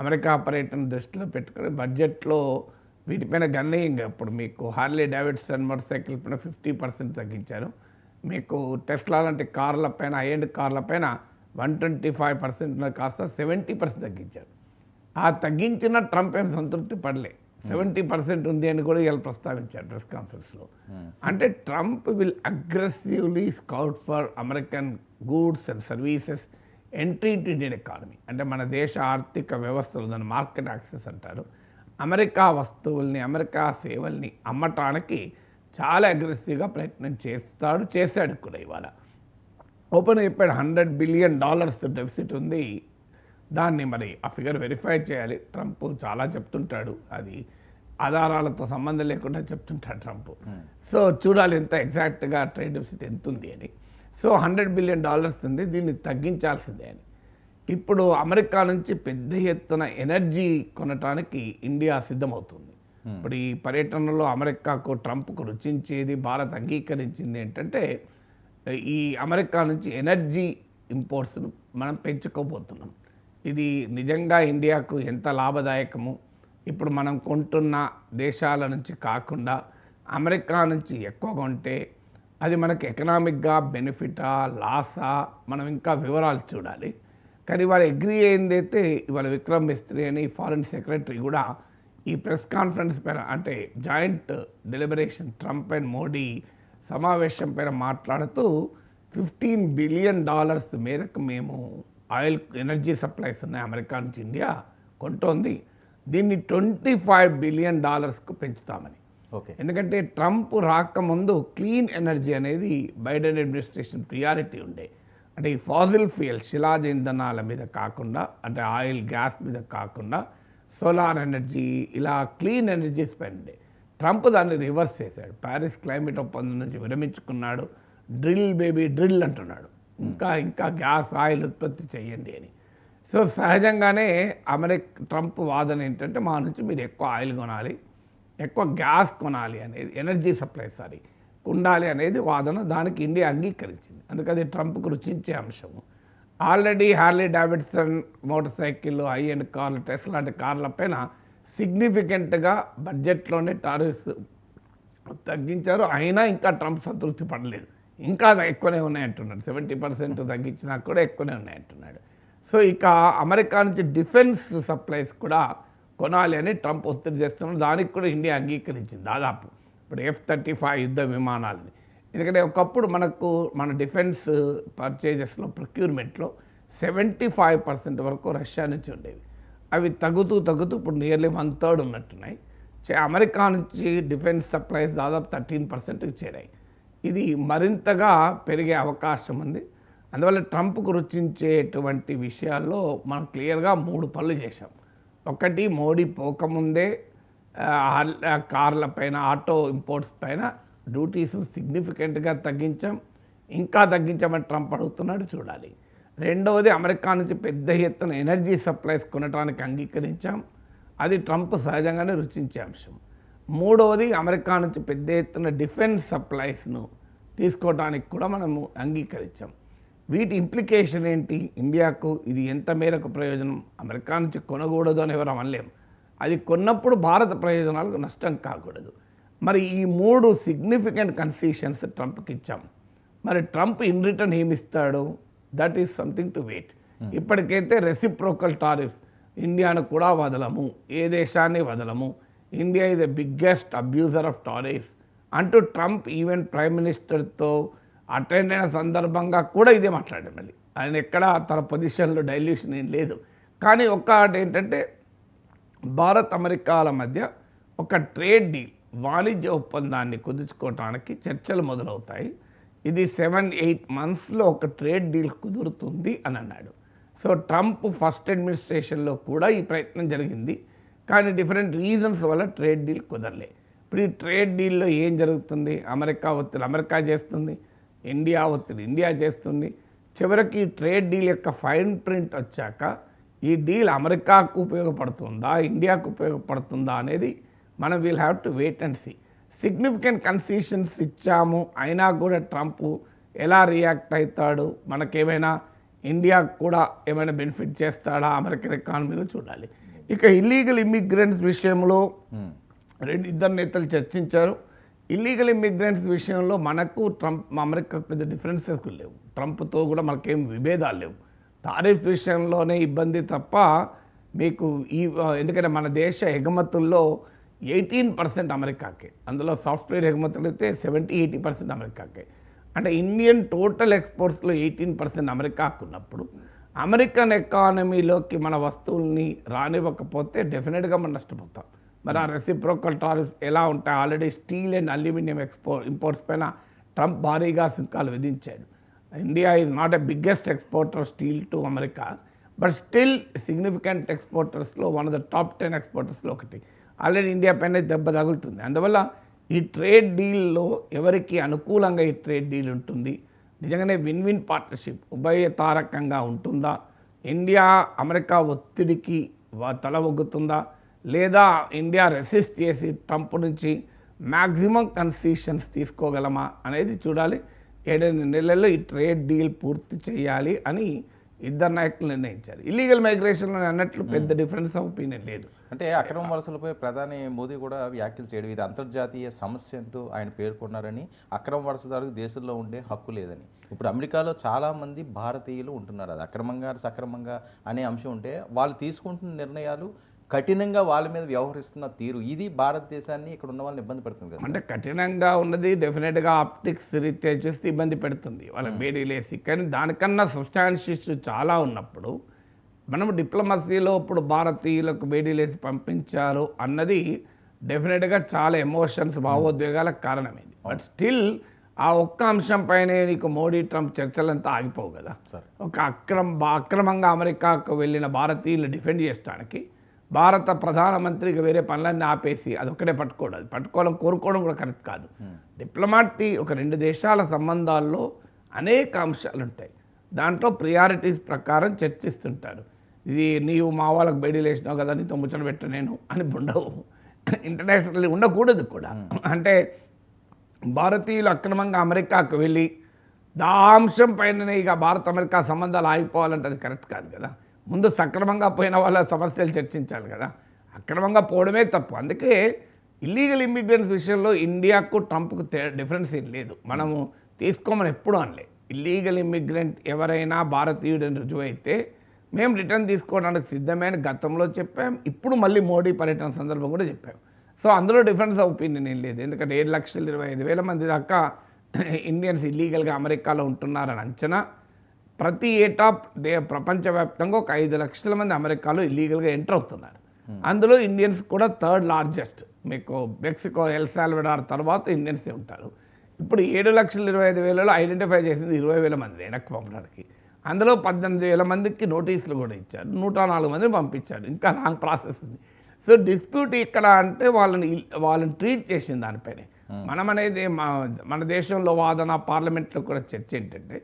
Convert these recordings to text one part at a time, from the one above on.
America పర్యటన దృష్టిలో పెట్టుకొని బడ్జెట్లో వీటిపైన గణనీయంగా ఇప్పుడు మీకు హార్లీ డేవిడ్సన్ మోటార్ సైకిల్ పైన 50% తగ్గించారు. మీకు టెస్లా లాంటి కార్ల పైన హై ఎండ్ కార్ల పైన 125% కాస్త 70% తగ్గించారు. ఆ తగ్గించిన ట్రంప్ ఏం సంతృప్తి పడలే. 70% ఉంది అని కూడా ఇలా ప్రస్తావించారు ప్రెస్ కాన్ఫరెన్స్లో. అంటే Trump will aggressively scout for American goods and services entry into Indian economy. అంటే మన దేశ ఆర్థిక వ్యవస్థలు, దాన్ని మార్కెట్ యాక్సెస్ అంటారు. అమెరికా వస్తువుల్ని, అమెరికా సేవల్ని అమ్మటానికి చాలా అగ్రెసివ్గా ప్రయత్నం చేశాడు కూడా. ఇవాళ ఓపెన్ చెప్పాడు $100 బిలియన్ డెఫిసిట్ ఉంది. దాన్ని మరి ఆ ఫిగర్ వెరిఫై చేయాలి. ట్రంప్ చాలా చెప్తుంటాడు, అది ఆధారాలతో సంబంధం లేకుండా చెప్తుంటాడు ట్రంప్. సో చూడాలి ఎంత ఎగ్జాక్ట్గా ట్రేడ్ డెఫిసిట్ ఎంత ఉంది అని. సో $100 బిలియన్ ఉంది, దీన్ని తగ్గించాల్సిందే అని. ఇప్పుడు అమెరికా నుంచి పెద్ద ఎత్తున ఎనర్జీ కొనటానికి ఇండియా సిద్ధమవుతుంది. ఇప్పుడు ఈ పర్యటనలో అమెరికాకు ట్రంప్కు రుచించేది, భారత్ అంగీకరించింది ఏంటంటే ఈ అమెరికా నుంచి ఎనర్జీ ఇంపోర్ట్స్ను మనం పెంచుకోబోతున్నాం. ఇది నిజంగా ఇండియాకు ఎంత లాభదాయకము. ఇప్పుడు మనం కొంటున్న దేశాల నుంచి కాకుండా అమెరికా నుంచి ఎక్కువ కొంటే అది మనకి ఎకనామిక్గా బెనిఫిటా, లాసా, మనం ఇంకా వివరాలు చూడాలి. కానీ ఇవాళ అగ్రీ అయిందైతే ఇవాళ విక్రమ్ మిస్త్రీ అని ఫారిన్ సెక్రటరీ కూడా ఈ ప్రెస్ కాన్ఫరెన్స్ పైన, అంటే joint deliberation Trump and Modi సమావేశం పైన మాట్లాడుతూ $15 బిలియన్ మేరకు మేము ఆయిల్ ఎనర్జీ సప్లైస్ ఉన్నాయి అమెరికా నుంచి ఇండియా కొంటోంది, దీన్ని $25 బిలియన్ పెంచుతామని. ఓకే. ఎందుకంటే ట్రంప్ రాకముందు క్లీన్ ఎనర్జీ అనేది బైడెన్ అడ్మినిస్ట్రేషన్ ప్రియారిటీ ఉండే. అంటే ఈ ఫాజిల్ ఫ్యూయల్, శిలాజ ఇంధనాల మీద కాకుండా, అంటే ఆయిల్, గ్యాస్ మీద కాకుండా సోలార్ ఎనర్జీ, ఇలా క్లీన్ ఎనర్జీస్ పైన ట్రంప్ దాన్ని రివర్స్ చేశాడు. ప్యారిస్ క్లైమేట్ ఒప్పందం నుంచి విరమించుకున్నాడు. డ్రిల్ బేబీ డ్రిల్ అంటున్నాడు, ఇంకా గ్యాస్, ఆయిల్ ఉత్పత్తి చేయండి అని. సో సహజంగానే ట్రంప్ వాదన ఏంటంటే మా నుంచి మీరు ఎక్కువ ఆయిల్ కొనాలి, ఎక్కువ గ్యాస్ కొనాలి అనేది, ఎనర్జీ సప్లై ఉండాలి అనేది వాదన. దానికి ఇండియా అంగీకరించింది. అందుకని ట్రంప్కు రుచించే అంశము. Already Harley Davidson motor cycle, high end కార్లు, టెస్లా లాంటి కార్ల పైన సిగ్నిఫికెంట్గా బడ్జెట్లోనే టారిఫ్స్ తగ్గించారు. అయినా ఇంకా ట్రంప్ సంతృప్తి పడలేదు, ఇంకా ఎక్కువనే ఉన్నాయంటున్నాడు. 70% తగ్గించినా కూడా ఎక్కువనే ఉన్నాయంటున్నాడు. సో ఇక అమెరికా నుంచి డిఫెన్స్ సప్లైస్ కూడా కొనాలి అని ట్రంప్ ఒత్తిడి చేస్తున్నాడు. దానికి కూడా ఇండియా అంగీకరించింది దాదాపు. ఇప్పుడు F-35 యుద్ధ విమానాలని, ఎందుకంటే ఒకప్పుడు మన డిఫెన్స్ పర్చేజెస్లో, ప్రొక్యూర్మెంట్లో 75% వరకు రష్యా నుంచి ఉండేవి. అవి తగ్గుతూ ఇప్పుడు నియర్లీ 1/3 ఉన్నట్టున్నాయి. అమెరికా నుంచి డిఫెన్స్ సప్లైస్ దాదాపు 13%కి చేరాయి. ఇది మరింతగా పెరిగే అవకాశం ఉంది. అందువల్ల ట్రంప్కు రుచించేటువంటి విషయాల్లో మనం క్లియర్గా 3 పనులు చేశాం. ఒకటి, మోడీ పోకముందే కార్ల పైన, ఆటో ఇంపోర్ట్స్ పైన డ్యూటీస్ సిగ్నిఫికెంట్గా తగ్గించాం. ఇంకా తగ్గించామని ట్రంప్ అడుగుతున్నాడు, చూడాలి. రెండవది, అమెరికా నుంచి పెద్ద ఎత్తున ఎనర్జీ సప్లైస్ కొనడానికి అంగీకరించాం. అది ట్రంప్ సహజంగానే రుచించే అంశం. మూడవది, అమెరికా నుంచి పెద్ద ఎత్తున డిఫెన్స్ సప్లైస్ను తీసుకోవడానికి కూడా మనము అంగీకరించాం. వీటి ఇంప్లికేషన్ ఏంటి ఇండియాకు, ఇది ఎంత మేరకు ప్రయోజనం? అమెరికా నుంచి కొనకూడదు అని ఎవరు అనలేము. అది కొన్నప్పుడు భారత ప్రయోజనాలకు నష్టం కాకూడదు. మరి ఈ 3 సిగ్నిఫికెంట్ కన్సెషన్స్ ట్రంప్కి ఇచ్చాం. మరి ట్రంప్ ఇన్ రిటర్న్ ఏమిస్తాడు? That is something to wait. ఇప్పటికైతే రెసిప్రోకల్ టారిఫ్స్, ఇండియాను కూడా వదలము, ఏ దేశాన్ని వదలము, India is the biggest abuser of tariffs అంటూ ట్రంప్ ఈవెన్ ప్రైమ్ మినిస్టర్తో అటెండ్ అయిన సందర్భంగా కూడా ఇదే మాట్లాడాడు. మళ్ళీ ఆయన ఎక్కడ తన పొజిషన్లో డైల్యూషన్ ఏం లేదు. కానీ ఒక్కటి ఏంటంటే, భారత్ అమెరికాల మధ్య ఒక ట్రేడ్ డీల్, వాణిజ్య ఒప్పందాన్ని కుదుర్చుకోవటానికి చర్చలు మొదలవుతాయి. ఇది 7-8 monthsలో ఒక ట్రేడ్ డీల్ కుదురుతుంది అని అన్నాడు. సో ట్రంప్ ఫస్ట్ అడ్మినిస్ట్రేషన్లో కూడా ఈ ప్రయత్నం జరిగింది, కానీ డిఫరెంట్ రీజన్స్ వల్ల ట్రేడ్ డీల్ కుదరలే. ఇప్పుడు ఈ ట్రేడ్ డీల్లో ఏం జరుగుతుంది? అమెరికా ఒత్తిడి అమెరికా చేస్తుంది, ఇండియా ఒత్తిడి ఇండియా చేస్తుంది. చివరికి ఈ ట్రేడ్ డీల్ యొక్క ఫైన్ ప్రింట్ వచ్చాక ఈ డీల్ అమెరికాకు ఉపయోగపడుతుందా, ఇండియాకు ఉపయోగపడుతుందా అనేది మనం will have to wait and see. Significant concessions ఇచ్చాము, అయినా కూడా ట్రంప్ ఎలా రియాక్ట్ అవుతాడు, మనకేమైనా ఇండియాకు కూడా ఏమైనా బెనిఫిట్ చేస్తాడా అమెరికన్ ఎకానమీలో చూడాలి. ఇక ఇల్లీగల్ ఇమ్మిగ్రెంట్స్ విషయంలో ఇద్దరు నేతలు చర్చించారు. ఇల్లీగల్ ఇమ్మిగ్రెంట్స్ విషయంలో మనకు అమెరికాకు పెద్ద డిఫరెన్సెస్ లేవు. ట్రంప్తో కూడా మనకేం విభేదాలు లేవు. టారిఫ్ విషయంలోనే ఇబ్బంది తప్ప మీకు ఎందుకంటే మన దేశ ఎగుమతుల్లో 18% అమెరికాకే, అందులో సాఫ్ట్వేర్ ఎగుమతులు అయితే 70-80% అమెరికాకే. అంటే ఇండియన్ టోటల్ ఎక్స్పోర్ట్స్లో 18% అమెరికాకు ఉన్నప్పుడు అమెరికన్ ఎకానమీలోకి మన వస్తువుల్ని రానివ్వకపోతే డెఫినెట్గా మనం నష్టపోతాం. మరి ఆ రెసిప్రోకల్ టారిఫ్స్ ఎలా ఉంటాయి? Already steel and aluminium imports పైన ట్రంప్ భారీగా సుంకాలు విధించాడు. India is not a biggest exporter steel to America, but still significant ఎక్స్పోర్టర్స్లో వన్ ఆఫ్ ద టాప్ 10 ఎక్స్పోర్టర్స్లో ఒకటి. ఆల్రెడీ ఇండియా పైన దెబ్బ తగులుతుంది. అందువల్ల ఈ ట్రేడ్ డీల్లో ఎవరికి అనుకూలంగా ఈ ట్రేడ్ డీల్ ఉంటుంది? నిజంగానే విన్ విన్ పార్ట్నర్షిప్ ఉభయతారకంగా ఉంటుందా? ఇండియా అమెరికా ఒత్తిడికి తల ఒగ్గుతుందా, లేదా ఇండియా రెసిస్ట్ చేసి ట్రంప్ నుంచి మ్యాక్సిమం కన్సెషన్స్ తీసుకోగలమా అనేది చూడాలి. 7 నెలల్లో ఈ ట్రేడ్ డీల్ పూర్తి చేయాలి అని ఇద్దరు నాయకులు నిర్ణయించారు. ఇల్లీగల్ మైగ్రేషన్లో అన్నట్లు పెద్ద డిఫరెన్స్ ఆఫ్ ఒపీనియన్ లేదు. అంటే అక్రమ వలసలపై ప్రధాని మోదీ కూడా వ్యాఖ్యలు చేయడం, ఇది అంతర్జాతీయ సమస్య అంటూ ఆయన పేర్కొన్నారని, అక్రమ వలసదారులకు దేశంలో ఉండే హక్కు లేదని. ఇప్పుడు అమెరికాలో చాలామంది భారతీయులు ఉంటున్నారు. అది అక్రమంగా సక్రమంగా అనే అంశం ఉంటే వాళ్ళు తీసుకుంటున్న నిర్ణయాలు కఠినంగా వాళ్ళ మీద వ్యవహరిస్తున్న తీరు, ఇది భారతదేశాన్ని ఇక్కడ ఉన్న వాళ్ళని ఇబ్బంది పెడుతుంది కదా. అంటే కఠినంగా ఉన్నది డెఫినెట్గా ఆప్టిక్స్ రీత్యా చేస్తే ఇబ్బంది పెడుతుంది వాళ్ళ వేడిలేసి. కానీ దానికన్నా సబ్స్టాన్షియస్ చాలా ఉన్నప్పుడు మనం డిప్లొమసీలో ఇప్పుడు భారతీయులకు వేడిలేసి పంపించారు అన్నది డెఫినెట్గా చాలా ఎమోషన్స్, భావోద్వేగాలకు కారణమైంది. బట్ స్టిల్ ఆ ఒక్క అంశం పైనే నీకు మోడీ ట్రంప్ చర్చలంతా ఆగిపోవు కదా. ఒక అక్రమంగా అమెరికాకు వెళ్ళిన భారతీయులు డిఫెండ్ చేయడానికి భారత ప్రధానమంత్రికి వేరే పనులన్నీ ఆపేసి అదొక్కడే పట్టుకోవడం, అది పట్టుకోవడం కోరుకోవడం కూడా కరెక్ట్ కాదు. డిప్లొమాటీ ఒక 2 దేశాల సంబంధాల్లో అనేక అంశాలు ఉంటాయి. దాంట్లో ప్రియారిటీస్ ప్రకారం చర్చిస్తుంటారు. ఇది నీవు మా వాళ్ళకి బయటలు వేసినావు కదా, నీతో ముచ్చట పెట్ట నేను అని ఉండవు. ఇంటర్నేషనల్లీ ఉండకూడదు కూడా. అంటే భారతీయులు అక్రమంగా అమెరికాకు వెళ్ళి దా అంశం పైననే ఇక భారత అమెరికా సంబంధాలు ఆగిపోవాలంటే అది కరెక్ట్ కాదు కదా. ముందు సక్రమంగా పోయిన వాళ్ళ సమస్యలు చర్చించాలి కదా. అక్రమంగా పోవడమే తప్పు. అందుకే ఇల్లీగల్ ఇమ్మిగ్రెంట్స్ విషయంలో ఇండియాకు ట్రంప్కు డిఫరెన్స్ ఏం లేదు. మనము తీసుకోమని ఎప్పుడూ అనలే. ఇల్లీగల్ ఇమ్మిగ్రెంట్ ఎవరైనా భారతీయుడని రుజువు అయితే మేము రిటర్న్ తీసుకోవడానికి సిద్ధమైన గతంలో చెప్పాం, ఇప్పుడు మళ్ళీ మోడీ పర్యటన సందర్భం కూడా చెప్పాం. సో అందులో డిఫరెన్స్ ఆఫ్ ఒపీనియన్ ఏం లేదు. ఎందుకంటే 7,25,000 మంది దాకా ఇండియన్స్ ఇల్లీగల్గా అమెరికాలో ఉంటున్నారని అంచనా. ప్రతి ఏటా ప్రపంచవ్యాప్తంగా ఒక 5 లక్షల మంది అమెరికాలో ఇల్లీగల్గా ఎంటర్ అవుతున్నారు. అందులో ఇండియన్స్ కూడా 3rd లార్జెస్ట్. మీకు మెక్సికో, ఎల్ సాల్వడార్ తర్వాత ఇండియన్సే ఉంటారు. ఇప్పుడు 7,25,000లో ఐడెంటిఫై చేసింది 20,000 మంది వెనక్కి పంపడానికి. అందులో 18,000 మందికి నోటీసులు కూడా ఇచ్చారు, 104 మందిని పంపించారు. ఇంకా లాంగ్ ప్రాసెస్ ఉంది. సో డిస్ప్యూట్ ఇక్కడ అంటే వాళ్ళని ట్రీట్ చేసిన దానిపైనే మనం అనేది మన దేశంలో వాదన, పార్లమెంట్లో కూడా చర్చ ఏంటంటే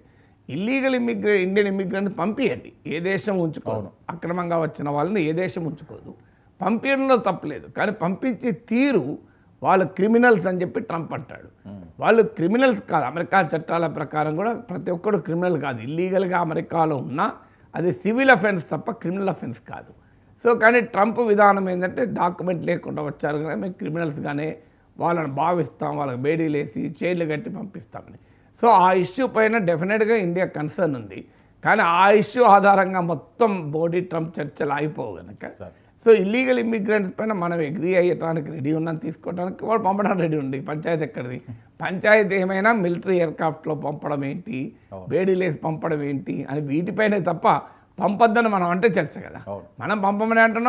ఇల్లీగల్ ఇండియన్ ఇమ్మిగ్రెంట్ పంపించండి, ఏ దేశం ఉంచుకోదు. అక్రమంగా వచ్చిన వాళ్ళని ఏ దేశం ఉంచుకోదు. పంపించడంలో తప్పలేదు, కానీ పంపించే తీరు వాళ్ళు క్రిమినల్స్ అని చెప్పి ట్రంప్ అంటాడు. వాళ్ళు క్రిమినల్స్ కాదు. అమెరికా చట్టాల ప్రకారం కూడా ప్రతి ఒక్కరు క్రిమినల్ కాదు. ఇల్లీగల్గా అమెరికాలో ఉన్నా అది సివిల్ అఫెన్స్ తప్ప క్రిమినల్ అఫెన్స్ కాదు. సో కానీ ట్రంప్ విధానం ఏంటంటే డాక్యుమెంట్ లేకుండా వచ్చారు కానీ మేము క్రిమినల్స్గానే వాళ్ళని భావిస్తాం, వాళ్ళకి బేడీలేసి చైర్లు కట్టి పంపిస్తామని. సో ఆ ఇష్యూ పైన డెఫినెట్గా ఇండియా కన్సర్న్ ఉంది. కానీ ఆ ఇష్యూ ఆధారంగా మొత్తం మోడీ ట్రంప్ చర్చలు ఆగిపోవు కనుక సో ఇల్లీగల్ ఇమ్మిగ్రెంట్స్ పైన మనం అగ్రీ అయ్యడానికి రెడీ ఉన్నాం, తీసుకోవడానికి వాళ్ళు పంపడానికి రెడీ ఉంది. పంచాయతీ ఎక్కడిది? పంచాయతీ ఏమైనా మిలిటరీ ఎయిర్క్రాఫ్ట్లో పంపడం ఏంటి, బేడీలేసి పంపడం ఏంటి అని వీటిపైనే తప్ప పంపొద్దని మనం అంటే చర్చ కదా. మనం పంపమని అంటున్నాం.